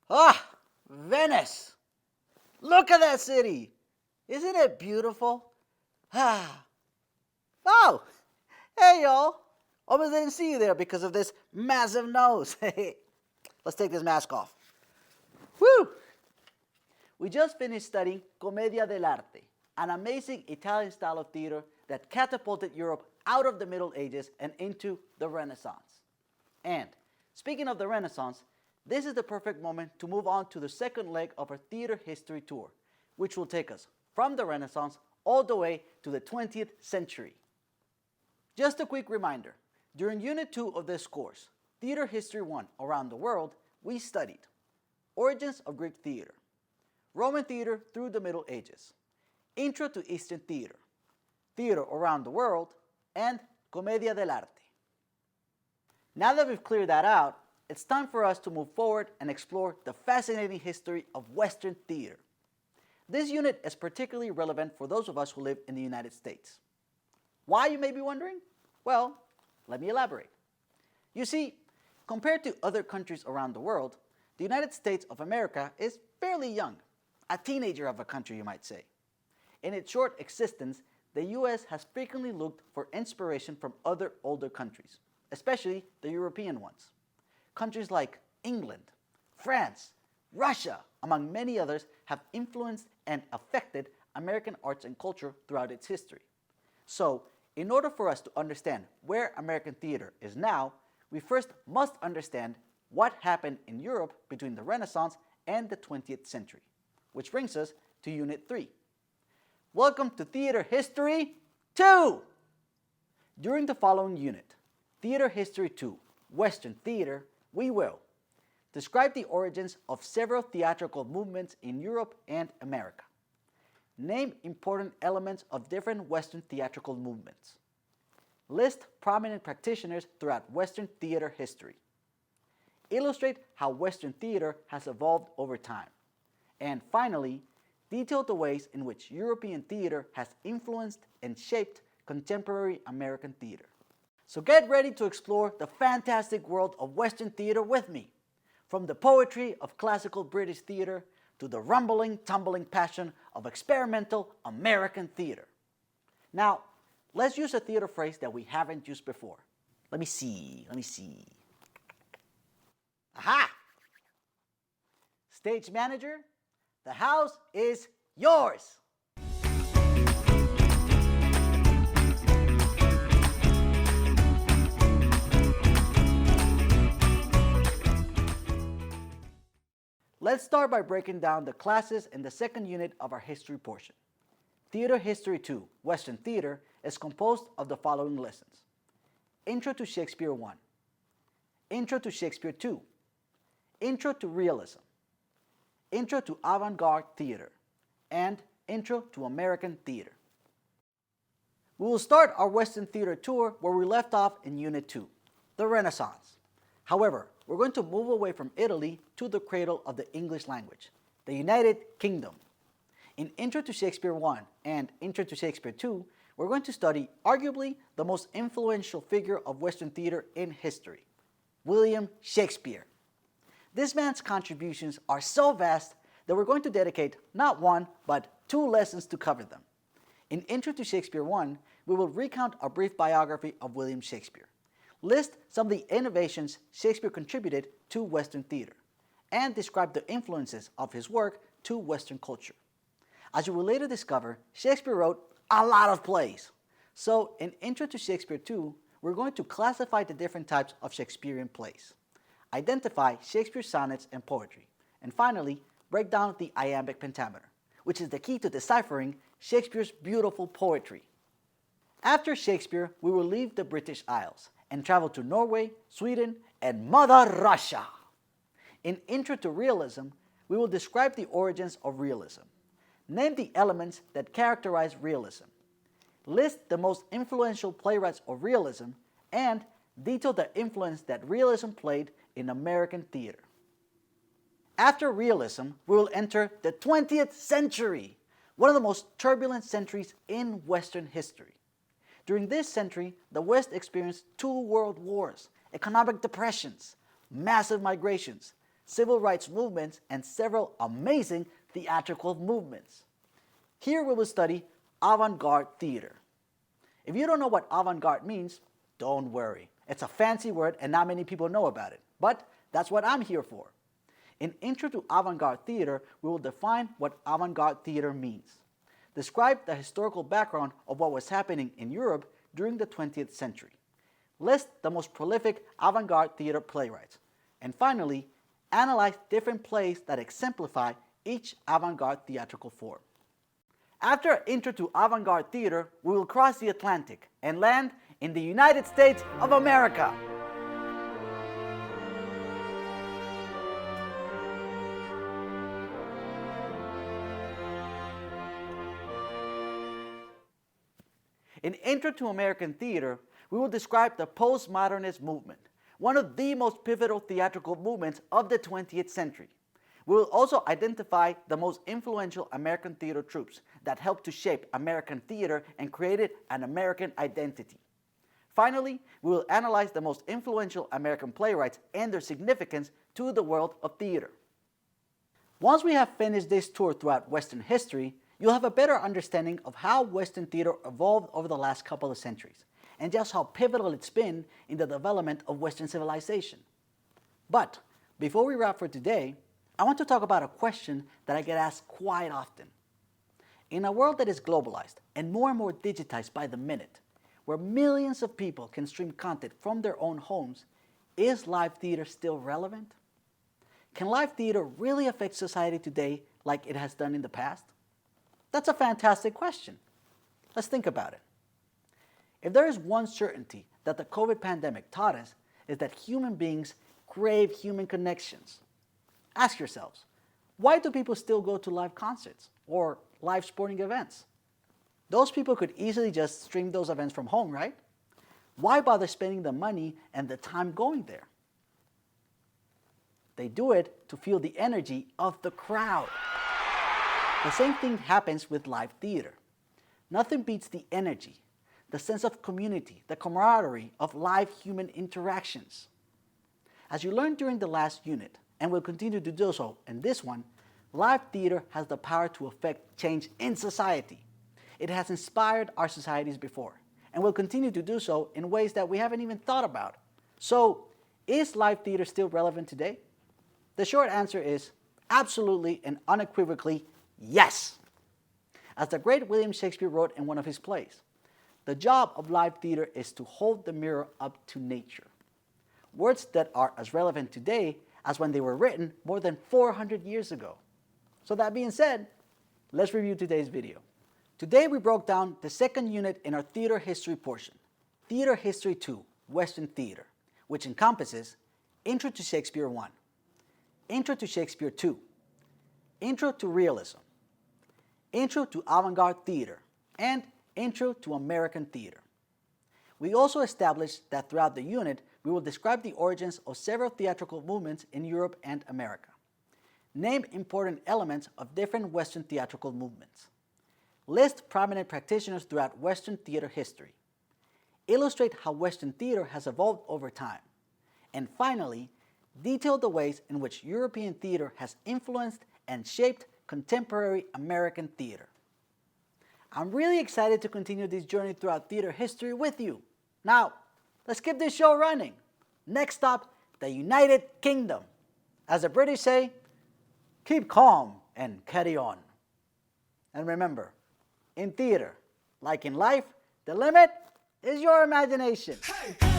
Ah, Venice! Look at that city! Isn't it beautiful? Ah. Oh! Hey, y'all! Almost didn't see you there because of this massive nose. Let's take this mask off. Woo! We just finished studying Commedia dell'arte, an amazing Italian style of theater that catapulted Europe out of the Middle Ages and into the Renaissance. And speaking of the Renaissance, this is the perfect moment to move on to the second leg of our theater history tour, which will take us from the Renaissance all the way to the 20th century. Just a quick reminder, during Unit 2 of this course, Theater History 1 Around the World, we studied Origins of Greek Theater, Roman Theater through the Middle Ages, Intro to Eastern Theater, Theater Around the World, and Commedia dell'arte. Now that we've cleared that out, it's time for us to move forward and explore the fascinating history of Western theater. This unit is particularly relevant for those of us who live in the United States. Why, you may be wondering? Well, let me elaborate. You see, compared to other countries around the world, the United States of America is fairly young, a teenager of a country, you might say. In its short existence, the US has frequently looked for inspiration from other older countries, especially the European ones. Countries like England, France, Russia, among many others, have influenced and affected American arts and culture throughout its history. So, in order for us to understand where American theater is now, we first must understand what happened in Europe between the Renaissance and the 20th century, which brings us to Unit 3. Welcome to Theater History 2! During the following unit, Theater History 2, Western Theater, we will describe the origins of several theatrical movements in Europe and America. Name important elements of different Western theatrical movements. List prominent practitioners throughout Western theater history. Illustrate how Western theater has evolved over time. And finally, detail the ways in which European theater has influenced and shaped contemporary American theater. So get ready to explore the fantastic world of Western theater with me, from the poetry of classical British theater to the rumbling, tumbling passion of experimental American theater. Now, let's use a theater phrase that we haven't used before. Let me see. Aha! Stage manager, the house is yours! Let's start by breaking down the classes in the second unit of our history portion. Theater History 2, Western Theater, is composed of the following lessons. Intro to Shakespeare 1, Intro to Shakespeare 2, Intro to Realism, Intro to Avant-Garde Theater, and Intro to American Theater. We will start our Western Theater tour where we left off in Unit 2, the Renaissance. However, we're going to move away from Italy to the cradle of the English language, the United Kingdom. In Intro to Shakespeare 1 and Intro to Shakespeare 2, we're going to study arguably the most influential figure of Western theater in history, William Shakespeare. This man's contributions are so vast that we're going to dedicate not one, but 2 lessons to cover them. In Intro to Shakespeare 1, we will recount a brief biography of William Shakespeare, list some of the innovations Shakespeare contributed to Western theater, and describe the influences of his work to Western culture. As you will later discover, Shakespeare wrote a lot of plays. So in Intro to Shakespeare 2, we're going to classify the different types of Shakespearean plays, identify Shakespeare's sonnets and poetry, and finally, break down the iambic pentameter, which is the key to deciphering Shakespeare's beautiful poetry. After Shakespeare, we will leave the British Isles and travel to Norway, Sweden, and Mother Russia. In Intro to Realism, we will describe the origins of realism, name the elements that characterize realism, list the most influential playwrights of realism, and detail the influence that realism played in American theater. After realism, we will enter the 20th century, one of the most turbulent centuries in Western history. During this century, the West experienced 2 world wars, economic depressions, massive migrations, civil rights movements, and several amazing theatrical movements. Here we will study avant-garde theater. If you don't know what avant-garde means, don't worry. It's a fancy word and not many people know about it, but that's what I'm here for. In Intro to Avant-Garde Theater, we will define what avant-garde theater means, describe the historical background of what was happening in Europe during the 20th century, list the most prolific avant-garde theater playwrights, and finally, analyze different plays that exemplify each avant-garde theatrical form. After an intro to avant-garde theater, we will cross the Atlantic and land in the United States of America. In Intro to American Theater, we will describe the postmodernist movement, one of the most pivotal theatrical movements of the 20th century. We will also identify the most influential American theater troupes that helped to shape American theater and created an American identity. Finally, we will analyze the most influential American playwrights and their significance to the world of theater. Once we have finished this tour throughout Western history, you'll have a better understanding of how Western theater evolved over the last couple of centuries, and just how pivotal it's been in the development of Western civilization. But before we wrap for today, I want to talk about a question that I get asked quite often. In a world that is globalized and more digitized by the minute, where millions of people can stream content from their own homes, is live theater still relevant? Can live theater really affect society today like it has done in the past? That's a fantastic question. Let's think about it. If there is one certainty that the COVID pandemic taught us, is that human beings crave human connections. Ask yourselves, why do people still go to live concerts or live sporting events? Those people could easily just stream those events from home, right? Why bother spending the money and the time going there? They do it to feel the energy of the crowd. The same thing happens with live theater. Nothing beats the energy, the sense of community, the camaraderie of live human interactions. As you learned during the last unit, and will continue to do so in this one, live theater has the power to affect change in society. It has inspired our societies before, and will continue to do so in ways that we haven't even thought about. So, is live theater still relevant today? The short answer is absolutely and unequivocally yes. As the great William Shakespeare wrote in one of his plays, the job of live theater is to hold the mirror up to nature. Words that are as relevant today as when they were written more than 400 years ago. So that being said, let's review today's video. Today we broke down the second unit in our theater history portion, Theater History 2, Western Theater, which encompasses Intro to Shakespeare 1, Intro to Shakespeare 2, Intro to Realism, Intro to Avant-Garde Theater, and Intro to American Theater. We also established that throughout the unit, we will describe the origins of several theatrical movements in Europe and America. Name important elements of different Western theatrical movements. List prominent practitioners throughout Western theater history. Illustrate how Western theater has evolved over time. And finally, detail the ways in which European theater has influenced and shaped contemporary American theater. I'm really excited to continue this journey throughout theater history with you. Now, let's keep this show running. Next stop, the United Kingdom. As the British say, keep calm and carry on. And remember, in theater, like in life, the limit is your imagination. Hey!